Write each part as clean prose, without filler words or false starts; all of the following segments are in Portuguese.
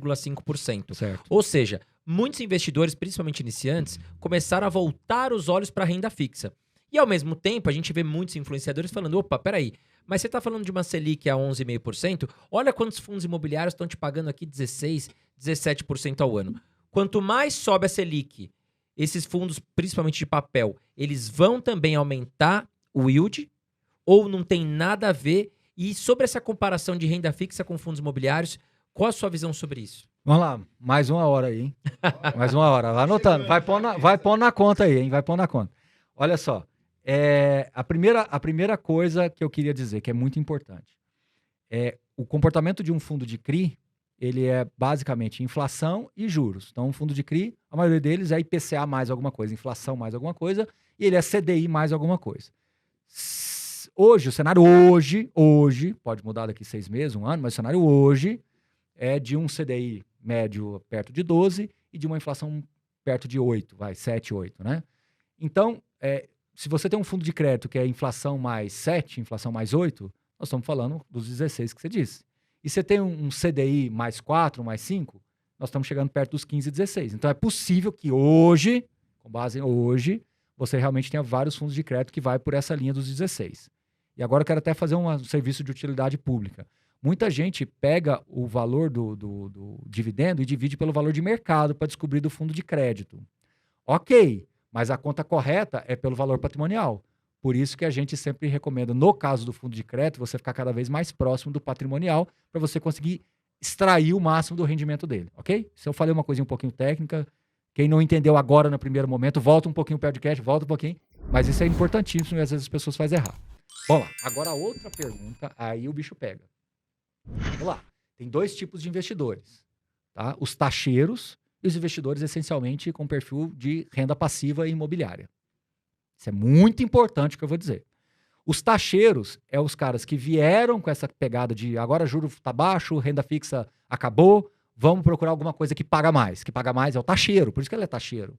0,5%. Certo. Ou seja, muitos investidores, principalmente iniciantes, começaram a voltar os olhos para a renda fixa. E ao mesmo tempo, a gente vê muitos influenciadores falando, opa, peraí, mas você está falando de uma Selic a 11,5%? Olha quantos fundos imobiliários estão te pagando aqui 16%, 17% ao ano. Quanto mais sobe a Selic, esses fundos, principalmente de papel, eles vão também aumentar o yield ou não tem nada a ver? E sobre essa comparação de renda fixa com fundos imobiliários, qual a sua visão sobre isso? Vamos lá, mais uma hora aí, hein? Mais uma hora. Vai anotando, vai pôr na conta aí, hein? Vai pôr na conta. Olha só, a primeira coisa que eu queria dizer, que é muito importante, o comportamento de um fundo de CRI, ele é basicamente inflação e juros. Então, um fundo de CRI, a maioria deles é IPCA mais alguma coisa, inflação mais alguma coisa, e ele é CDI mais alguma coisa. Hoje, o cenário hoje, pode mudar daqui 6 meses, 1 ano, mas o cenário hoje é de um CDI médio perto de 12 e de uma inflação perto de 8, 7, 8, né? Então, se você tem um fundo de crédito que é inflação mais 7, inflação mais 8, nós estamos falando dos 16 que você disse. E você tem um CDI mais 4, mais 5, nós estamos chegando perto dos 15 e 16. Então, é possível que hoje, com base em hoje, você realmente tenha vários fundos de crédito que vai por essa linha dos 16. E agora eu quero até fazer um serviço de utilidade pública. Muita gente pega o valor do dividendo e divide pelo valor de mercado para descobrir do fundo de crédito. Ok, mas a conta correta é pelo valor patrimonial. Por isso que a gente sempre recomenda, no caso do fundo de crédito, você ficar cada vez mais próximo do patrimonial para você conseguir extrair o máximo do rendimento dele, ok? Se eu falei uma coisinha um pouquinho técnica, quem não entendeu agora no primeiro momento, volta um pouquinho o podcast, volta um pouquinho, mas isso é importantíssimo e às vezes as pessoas fazem errado. Vamos lá, agora a outra pergunta, aí o bicho pega. Vamos lá, tem 2 tipos de investidores, tá? Os taxeiros e os investidores essencialmente com perfil de renda passiva e imobiliária. Isso é muito importante o que eu vou dizer. Os taxeiros é os caras que vieram com essa pegada de agora juro está baixo, renda fixa acabou, vamos procurar alguma coisa que paga mais. Que paga mais é o taxeiro, por isso que ele é taxeiro.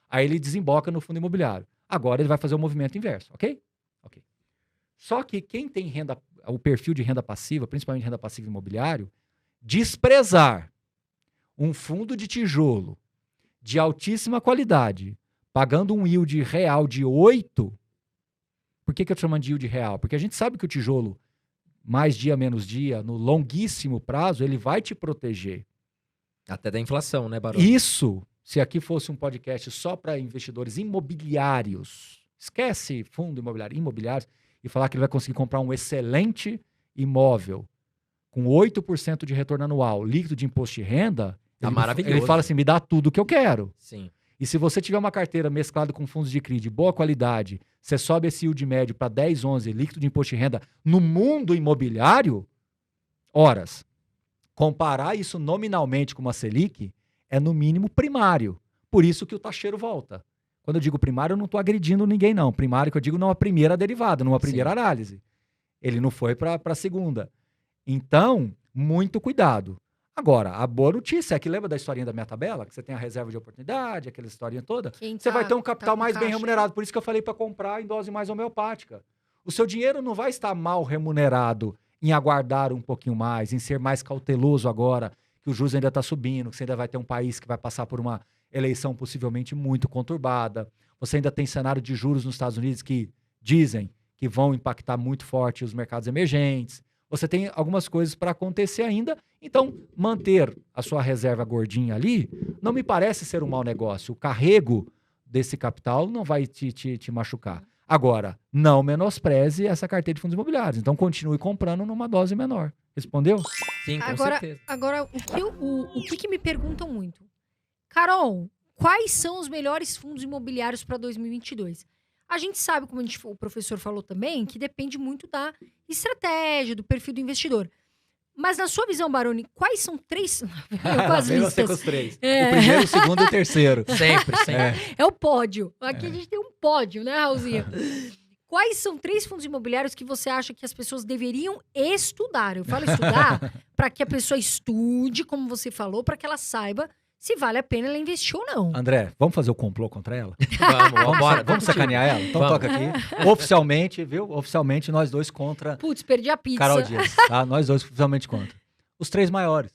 Aí ele desemboca no fundo imobiliário. Agora ele vai fazer o movimento inverso, ok? Ok. Só que quem tem o perfil de renda passiva, principalmente renda passiva imobiliário, desprezar um fundo de tijolo de altíssima qualidade, pagando um yield real de 8, por que eu tô chamando de yield real? Porque a gente sabe que o tijolo, mais dia, menos dia, no longuíssimo prazo, ele vai te proteger. Até da inflação, né, Barão? Isso, se aqui fosse um podcast só para investidores imobiliários, esquece fundo imobiliários, e falar que ele vai conseguir comprar um excelente imóvel com 8% de retorno anual, líquido de imposto de renda, Tá maravilhoso. ele fala assim, me dá tudo o que eu quero. Sim. E se você tiver uma carteira mesclada com fundos de CRI de boa qualidade, você sobe esse yield médio para 10, 11, líquido de imposto de renda no mundo imobiliário, horas. Comparar isso nominalmente com uma Selic é no mínimo primário. Por isso que o taxeiro volta. Quando eu digo primário, eu não estou agredindo ninguém, não. Primário que eu digo numa primeira derivada, numa primeira análise. Ele não foi para a segunda. Então, muito cuidado. Agora, a boa notícia é que lembra da historinha da minha tabela? Que você tem a reserva de oportunidade, aquela historinha toda. Você vai ter um capital mais bem remunerado. Por isso que eu falei para comprar em dose mais homeopática. O seu dinheiro não vai estar mal remunerado em aguardar um pouquinho mais, em ser mais cauteloso agora, que o juros ainda está subindo, que você ainda vai ter um país que vai passar por uma eleição possivelmente muito conturbada. Você ainda tem cenário de juros nos Estados Unidos que dizem que vão impactar muito forte os mercados emergentes. Você tem algumas coisas para acontecer ainda, então manter a sua reserva gordinha ali não me parece ser um mau negócio. O carrego desse capital não vai te machucar. Agora, não menospreze essa carteira de fundos imobiliários. Então, continue comprando numa dose menor. Respondeu? Sim, com certeza. Agora, o que me perguntam muito? Carol, quais são os melhores fundos imobiliários para 2022? A gente sabe, como o professor falou também, que depende muito da estratégia, do perfil do investidor. Mas na sua visão, Baroni, quais são 3... Vem você com os 3. O primeiro, o segundo e o terceiro. Sempre, sempre. É o pódio. Aqui a gente tem um pódio, né, Raulzinho? Quais são 3 fundos imobiliários que você acha que as pessoas deveriam estudar? Eu falo estudar para que a pessoa estude, como você falou, para que ela saiba se vale a pena ela investir ou não. André, vamos fazer o complô contra ela? Vamos sacanear ela? Então toca aqui. Oficialmente, viu? Oficialmente, nós dois contra... Putz, perdi a pizza. Carol Dias, tá? Nós dois oficialmente contra. Os 3 maiores.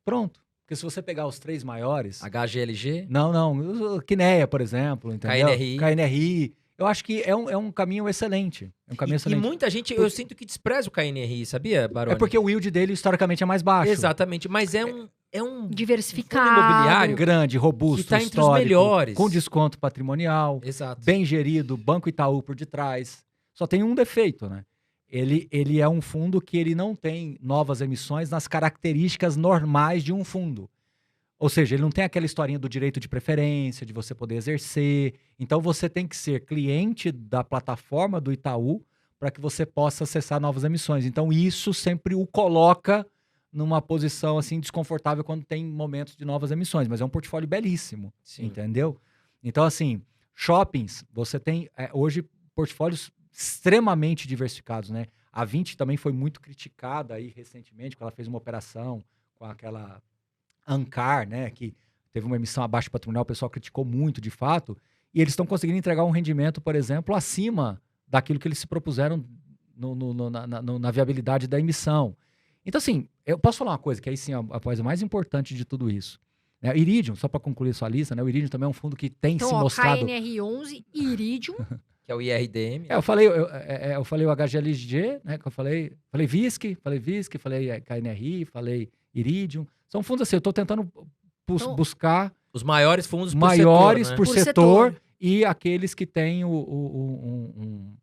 Pronto. Porque se você pegar os 3 maiores... HGLG? Não. Quineia, por exemplo, entendeu? KNRI. Eu acho que é um caminho excelente. É um caminho excelente. E muita gente, eu sinto que despreza o KNRI, sabia, Baroni? É porque o yield dele, historicamente, é mais baixo. Exatamente, mas é um diversificado, fundo imobiliário grande, robusto, que tá entre os melhores. com desconto patrimonial, Exato. bem gerido, Banco Itaú por detrás. Só tem um defeito, né? Ele é um fundo que ele não tem novas emissões nas características normais de um fundo. Ou seja, ele não tem aquela historinha do direito de preferência, de você poder exercer. Então, você tem que ser cliente da plataforma do Itaú para que você possa acessar novas emissões. Então, isso sempre o coloca numa posição assim desconfortável quando tem momentos de novas emissões. Mas é um portfólio belíssimo, Sim. entendeu? Então, assim, shoppings, você tem hoje portfólios extremamente diversificados, né? A 20 também foi muito criticada aí recentemente, porque ela fez uma operação com aquela... Ancar, né, que teve uma emissão abaixo patrimonial, o pessoal criticou muito, de fato, e eles estão conseguindo entregar um rendimento, por exemplo, acima daquilo que eles se propuseram na viabilidade da emissão. Então, assim, eu posso falar uma coisa, que aí sim é a coisa mais importante de tudo isso. Né? Iridium, só para concluir sua lista, né, o Iridium também é um fundo que tem se mostrado... KNR11, Iridium... Que é o IRDM. Eu falei o HGLG, né, que eu falei VISC, falei KNRI, falei Iridium. São fundos assim, eu estou tentando buscar os maiores fundos por setor, e aqueles que têm um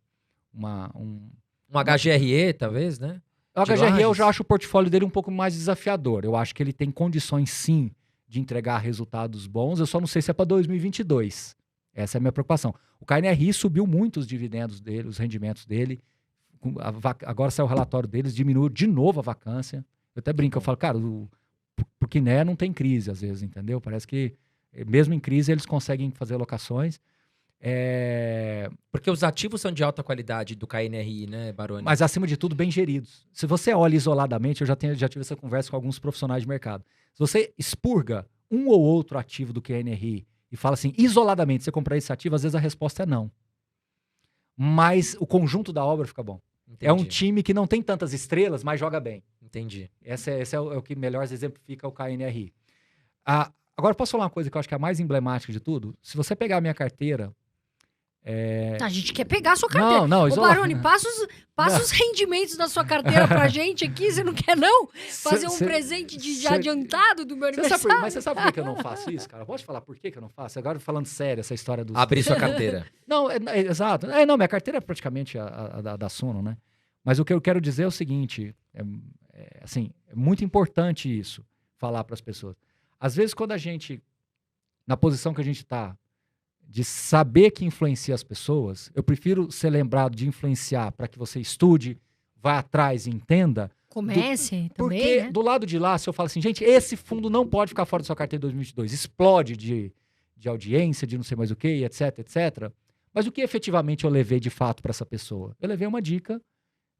HGRE, talvez, né? O HGRE eu já acho o portfólio dele um pouco mais desafiador. Eu acho que ele tem condições, sim, de entregar resultados bons. Eu só não sei se é para 2022. Essa é a minha preocupação. O KNRI subiu muito os dividendos dele, os rendimentos dele. Agora saiu o relatório deles, diminuiu de novo a vacância. Eu até brinco, eu falo, cara, porque né, não tem crise às vezes, entendeu? Parece que mesmo em crise eles conseguem fazer alocações. Porque os ativos são de alta qualidade do KNRI, né, Baroni? Mas acima de tudo bem geridos. Se você olha isoladamente, eu já tive essa conversa com alguns profissionais de mercado. Se você expurga um ou outro ativo do KNRI e fala assim, isoladamente, você comprar esse ativo, às vezes a resposta é não. Mas o conjunto da obra fica bom. Entendi. É um time que não tem tantas estrelas, mas joga bem. Entendi. Esse é o que melhor exemplifica o KNRI. Agora, posso falar uma coisa que eu acho que é a mais emblemática de tudo? Se você pegar a minha carteira... A gente quer pegar a sua carteira. Não, Ô, Baroni, passa os rendimentos da sua carteira pra gente aqui. Você não quer, não? Fazer um presente já adiantado do meu aniversário? Mas você sabe por que eu não faço isso, cara? Posso falar por que eu não faço? Agora, falando sério, essa história do... Abrir sua carteira. Não, exato. Não, minha carteira é praticamente a da Suno, né? Mas o que eu quero dizer é o seguinte, assim, é muito importante isso, falar para as pessoas. Às vezes, quando a gente, na posição que a gente está, de saber que influencia as pessoas, eu prefiro ser lembrado de influenciar para que você estude, vá atrás e entenda. Comece também, porque né? do lado de lá, se eu falo assim, gente, esse fundo não pode ficar fora da sua carteira em 2022, explode de audiência, de não sei mais o que, etc, etc. Mas o que efetivamente eu levei de fato para essa pessoa? Eu levei uma dica,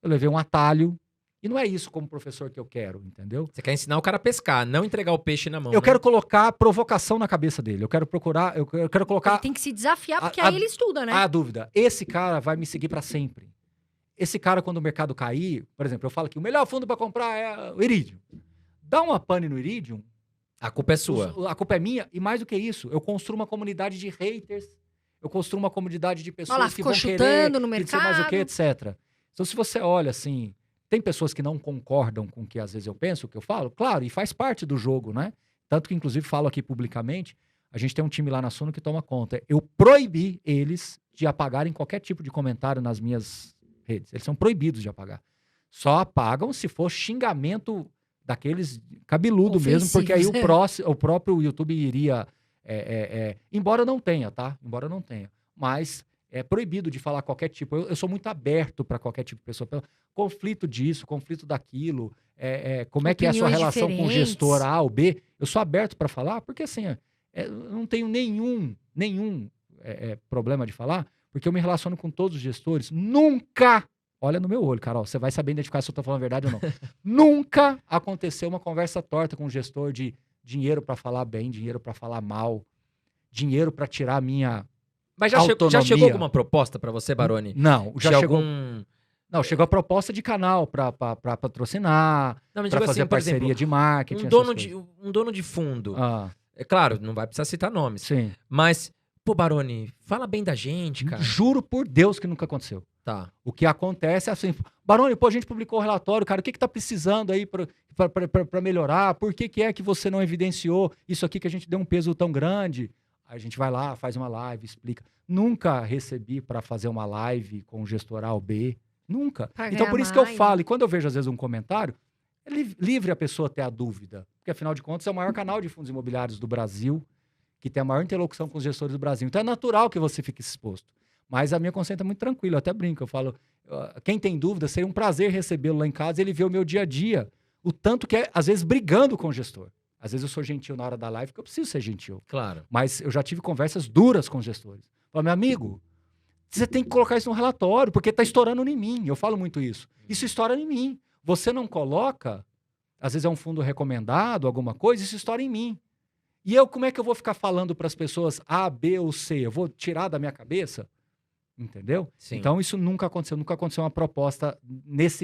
eu levei um atalho, e não é isso como professor que eu quero, entendeu? Você quer ensinar o cara a pescar, não entregar o peixe na mão. Eu quero colocar provocação na cabeça dele. Eu quero procurar, eu quero colocar... Ele tem que se desafiar, porque aí ele estuda, né? A dúvida. Esse cara vai me seguir para sempre. Esse cara, quando o mercado cair, por exemplo, eu falo que o melhor fundo para comprar é o Iridium. Dá uma pane no Iridium. A culpa é sua. A culpa é minha. E mais do que isso, eu construo uma comunidade de haters. Eu construo uma comunidade de pessoas que vão querer... no mercado. Mais o que, etc. Então, se você olha assim... Tem pessoas que não concordam com o que às vezes eu penso, o que eu falo, claro, e faz parte do jogo, né? Tanto que, inclusive, falo aqui publicamente, a gente tem um time lá na Suno que toma conta. Eu proibi eles de apagarem qualquer tipo de comentário nas minhas redes. Eles são proibidos de apagar. Só apagam se for xingamento daqueles cabeludo mesmo, porque aí o próprio YouTube iria... embora não tenha, tá? Embora não tenha. Mas... é proibido de falar qualquer tipo. Eu sou muito aberto para qualquer tipo de pessoa. Conflito disso, conflito daquilo. Como é que é a sua relação com o gestor A ou B? Eu sou aberto para falar, porque assim, eu não tenho nenhum problema de falar, porque eu me relaciono com todos os gestores. Nunca, olha no meu olho, Carol, você vai saber identificar se eu estou falando a verdade ou não. Nunca aconteceu uma conversa torta com o gestor de dinheiro para falar bem, dinheiro para falar mal, dinheiro para tirar a minha... Mas já chegou alguma proposta para você, Baroni? Não, já chegou. Não, chegou a proposta de canal para patrocinar, Não, mas para digo fazer assim, por parceria exemplo, de marketing. um essas dono coisas. um dono de fundo. Ah, É claro, não vai precisar citar nomes. sim. Mas, pô, Baroni, fala bem da gente, cara. Juro por Deus que nunca aconteceu. Tá. O que acontece é assim, Baroni, pô, a gente publicou o relatório, cara, o que tá precisando aí para melhorar? Por que é que você não evidenciou isso aqui que a gente deu um peso tão grande? Aí a gente vai lá, faz uma live, explica. Nunca recebi para fazer uma live com o gestor A ou B. Nunca. Pra Então, ganhar por isso que eu mais, falo, né? e quando eu vejo, às vezes, um comentário, é livre a pessoa ter a dúvida. Porque, afinal de contas, é o maior canal de fundos imobiliários do Brasil, que tem a maior interlocução com os gestores do Brasil. Então, é natural que você fique exposto. Mas a minha consciência é muito tranquila, eu até brinco. Eu falo, quem tem dúvida, seria um prazer recebê-lo lá em casa e ele ver o meu dia a dia. O tanto que é, às vezes, brigando com o gestor. Às vezes eu sou gentil na hora da live, porque eu preciso ser gentil. Claro. Mas eu já tive conversas duras com os gestores. Falo, meu amigo, você tem que colocar isso no relatório, porque está estourando em mim. Eu falo muito isso. Isso estoura em mim. Você não coloca, às vezes é um fundo recomendado, alguma coisa, isso estoura em mim. E eu, como é que eu vou ficar falando para as pessoas A, B ou C? Eu vou tirar da minha cabeça? Entendeu? Sim. Então, isso nunca aconteceu. Nunca aconteceu uma proposta nesse